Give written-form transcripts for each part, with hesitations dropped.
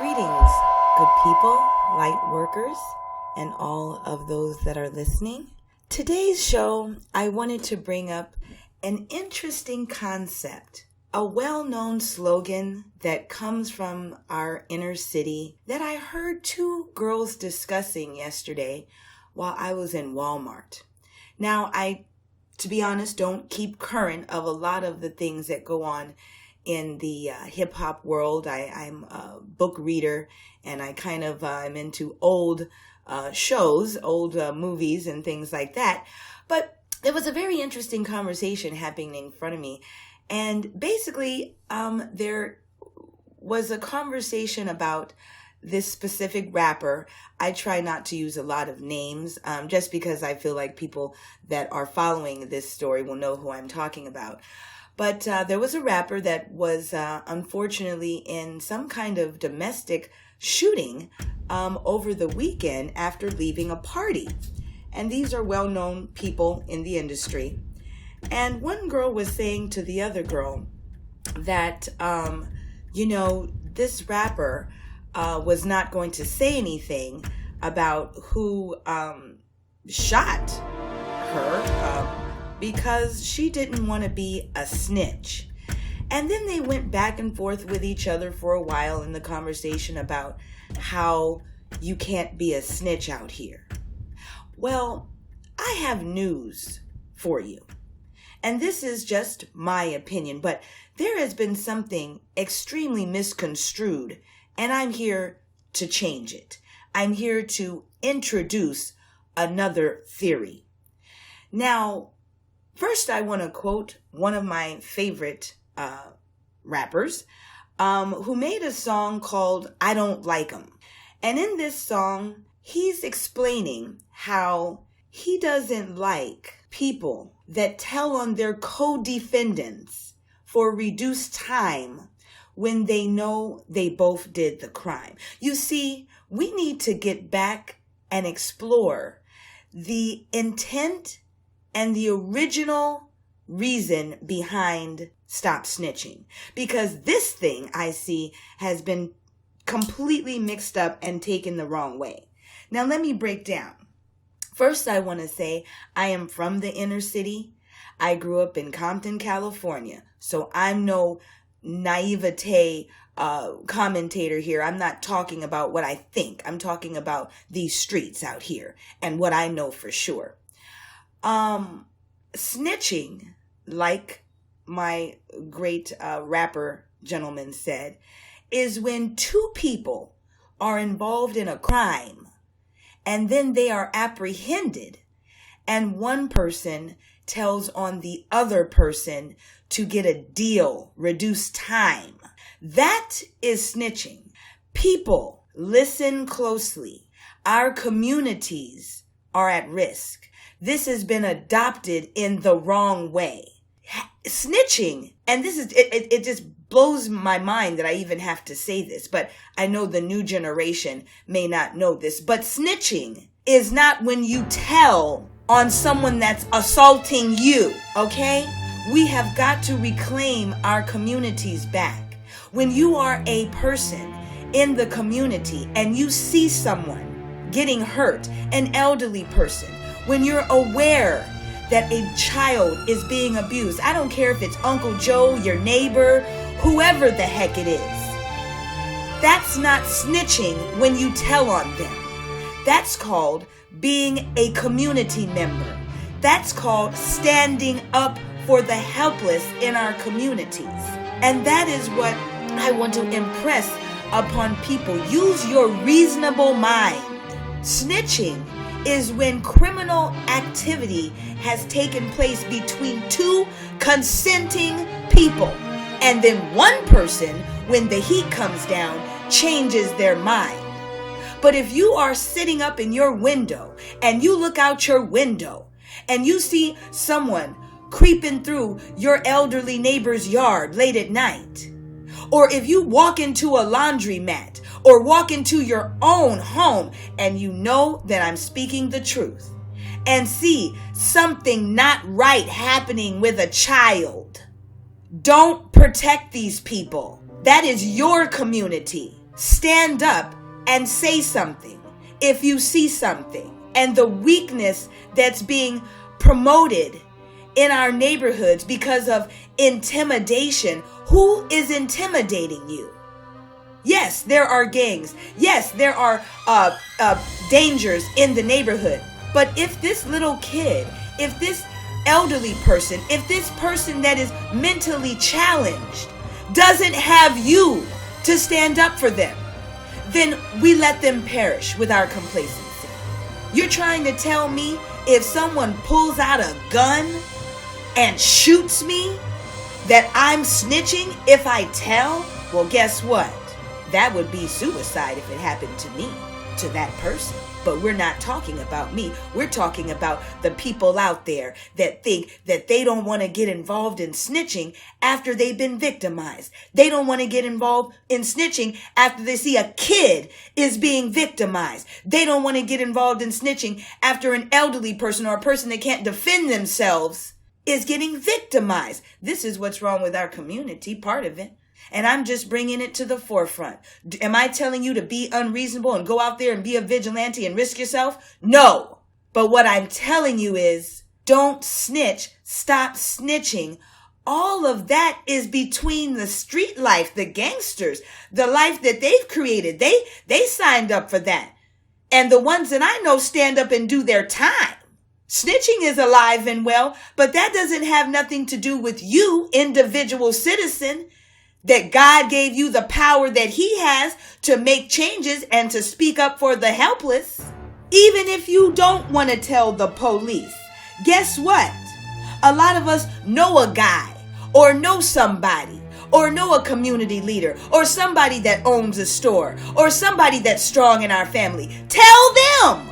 Greetings, good people, light workers, and all of those that are listening. Today's show, I wanted to bring up an interesting concept, a well-known slogan that comes from our inner city that I heard two girls discussing yesterday while I was in Walmart. Now, to be honest, don't keep current of a lot of the things that go on in the hip-hop world. I'm a book reader, and I kind of am into old shows, old movies and things like that. But there was a very interesting conversation happening in front of me. And basically, there was a conversation about this specific rapper. I try not to use a lot of names, just because I feel like people that are following this story will know who I'm talking about. But there was a rapper that was unfortunately in some kind of domestic shooting over the weekend after leaving a party. And these are well-known people in the industry. And one girl was saying to the other girl that, this rapper was not going to say anything about who shot her because she didn't want to be a snitch. And then they went back and forth with each other for a while in the conversation about how you can't be a snitch out here. Well, I have news for you. And this is just my opinion, but there has been something extremely misconstrued, and I'm here to change it. I'm here to introduce another theory. Now, first, I want to quote one of my favorite rappers who made a song called I Don't Like 'Em. And in this song, he's explaining how he doesn't like people that tell on their co-defendants for reduced time when they know they both did the crime. You see, we need to get back and explore the intent and the original reason behind Stop Snitching. Because this thing I see has been completely mixed up and taken the wrong way. Now let me break down. First, I want to say I am from the inner city. I grew up in Compton, California. So I'm no naivete commentator here. I'm not talking about what I think. I'm talking about these streets out here and what I know for sure. Snitching, like my great rapper gentleman said, is when two people are involved in a crime and then they are apprehended and one person tells on the other person to get a deal, reduce time. That is snitching. People, listen closely. Our communities are at risk. This has been adopted in the wrong way. Snitching, and this is, it just blows my mind that I even have to say this, but I know the new generation may not know this, but snitching is not when you tell on someone that's assaulting you, okay? We have got to reclaim our communities back. When you are a person in the community and you see someone getting hurt, an elderly person, when you're aware that a child is being abused, I don't care if it's Uncle Joe, your neighbor, whoever the heck it is, that's not snitching when you tell on them. That's called being a community member. That's called standing up for the helpless in our communities. And that is what I want to impress upon people. Use your reasonable mind. Snitching is when criminal activity has taken place between two consenting people. And then one person, when the heat comes down, changes their mind. But if you are sitting up in your window and you look out your window and you see someone creeping through your elderly neighbor's yard late at night, or if you walk into a laundromat or walk into your own home and you know that I'm speaking the truth and see something not right happening with a child, don't protect these people. That is your community. stand up and say something if you see something. And the weakness that's being promoted in our neighborhoods because of intimidation. Who is intimidating you? Yes, there are gangs. Yes, there are dangers in the neighborhood. But if this little kid, if this elderly person, if this person that is mentally challenged doesn't have you to stand up for them, then we let them perish with our complacency. You're trying to tell me if someone pulls out a gun and shoots me that I'm snitching if I tell? Well, guess what? That would be suicide if it happened to me, to that person. But we're not talking about me. We're talking about the people out there that think that they don't want to get involved in snitching after they've been victimized. They don't want to get involved in snitching after they see a kid is being victimized. They don't want to get involved in snitching after an elderly person or a person that can't defend themselves is getting victimized. This is what's wrong with our community, part of it. And I'm just bringing it to the forefront. Am I telling you to be unreasonable and go out there and be a vigilante and risk yourself? No. But what I'm telling you is don't snitch. Stop snitching. All of that is between the street life, the gangsters, the life that they've created. They signed up for that. And the ones that I know stand up and do their time. Snitching is alive and well, but that doesn't have nothing to do with you, individual citizen. That God gave you the power that he has to make changes and to speak up for the helpless. Even if you don't want to tell the police, guess what? A lot of us know a guy or know somebody or know a community leader or somebody that owns a store or somebody that's strong in our family. Tell them.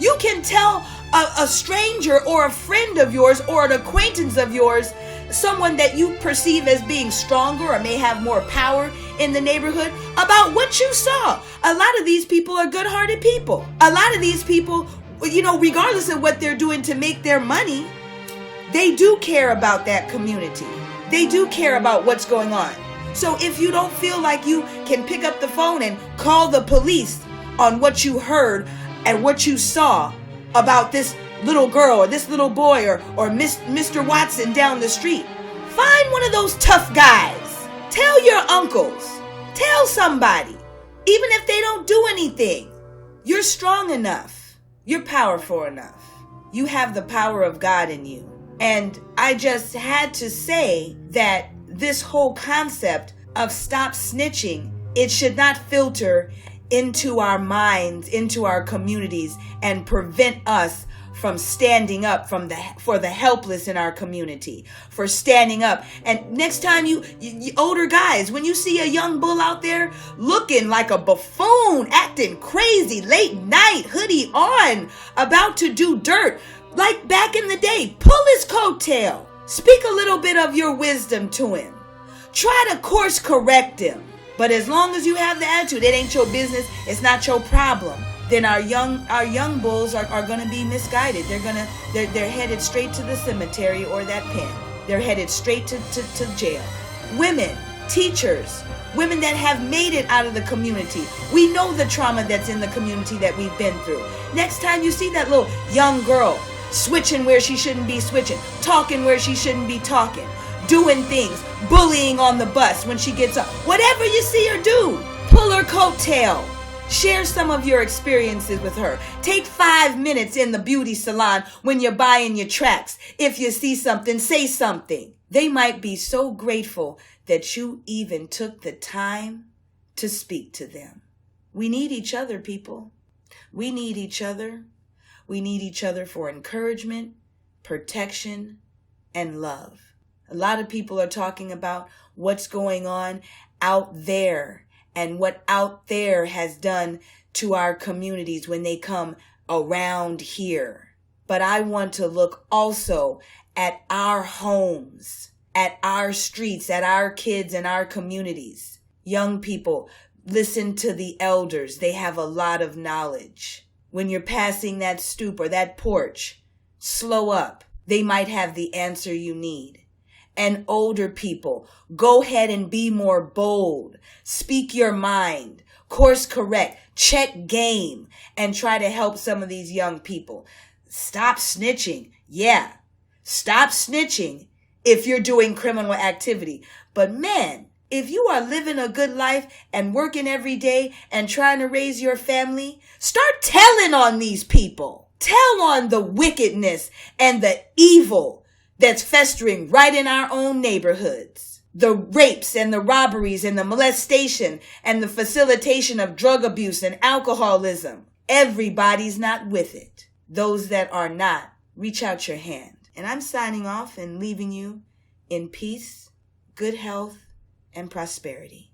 You can tell a stranger or a friend of yours or an acquaintance of yours, someone that you perceive as being stronger or may have more power in the neighborhood, about what you saw. A lot of these people are good-hearted people. A lot of these people, regardless of what they're doing to make their money, they do care about that community. They do care about what's going on. So if you don't feel like you can pick up the phone and call the police on what you heard and what you saw about this little girl or this little boy or Mr. Watson down the street, find one of those tough guys. Tell your uncles. Tell somebody. Even if they don't do anything. You're strong enough. You're powerful enough. You have the power of God in you. And I just had to say that this whole concept of stop snitching, it should not filter into our minds, into our communities, and prevent us from standing up for the helpless in our community, for standing up. And next time you older guys, when you see a young bull out there looking like a buffoon, acting crazy, late night, hoodie on, about to do dirt, like back in the day, pull his coattail. Speak a little bit of your wisdom to him. Try to course correct him. But as long as you have the attitude, it ain't your business, it's not your problem, then our young bulls are going to be misguided. They're headed straight to the cemetery or that pen. They're headed straight to jail. Women, teachers, women that have made it out of the community. We know the trauma that's in the community that we've been through. Next time you see that little young girl switching where she shouldn't be switching, talking where she shouldn't be talking, doing things, bullying on the bus when she gets up. Whatever you see her do, pull her coattail. Share some of your experiences with her. Take 5 minutes in the beauty salon when you're buying your tracks. If you see something, say something. They might be so grateful that you even took the time to speak to them. We need each other, people. We need each other. We need each other for encouragement, protection, and love. A lot of people are talking about what's going on out there and what out there has done to our communities when they come around here. But I want to look also at our homes, at our streets, at our kids and our communities. Young people, listen to the elders. They have a lot of knowledge. When you're passing that stoop or that porch, slow up. They might have the answer you need. and older people. Go ahead and be more bold. Speak your mind. Course correct. Check game. And try to help some of these young people. Stop snitching. Yeah. Stop snitching if you're doing criminal activity. But man, if you are living a good life and working every day and trying to raise your family, start telling on these people. Tell on the wickedness and the evil that's festering right in our own neighborhoods. The rapes and the robberies and the molestation and the facilitation of drug abuse and alcoholism. Everybody's not with it. Those that are not, reach out your hand. And I'm signing off and leaving you in peace, good health, and prosperity.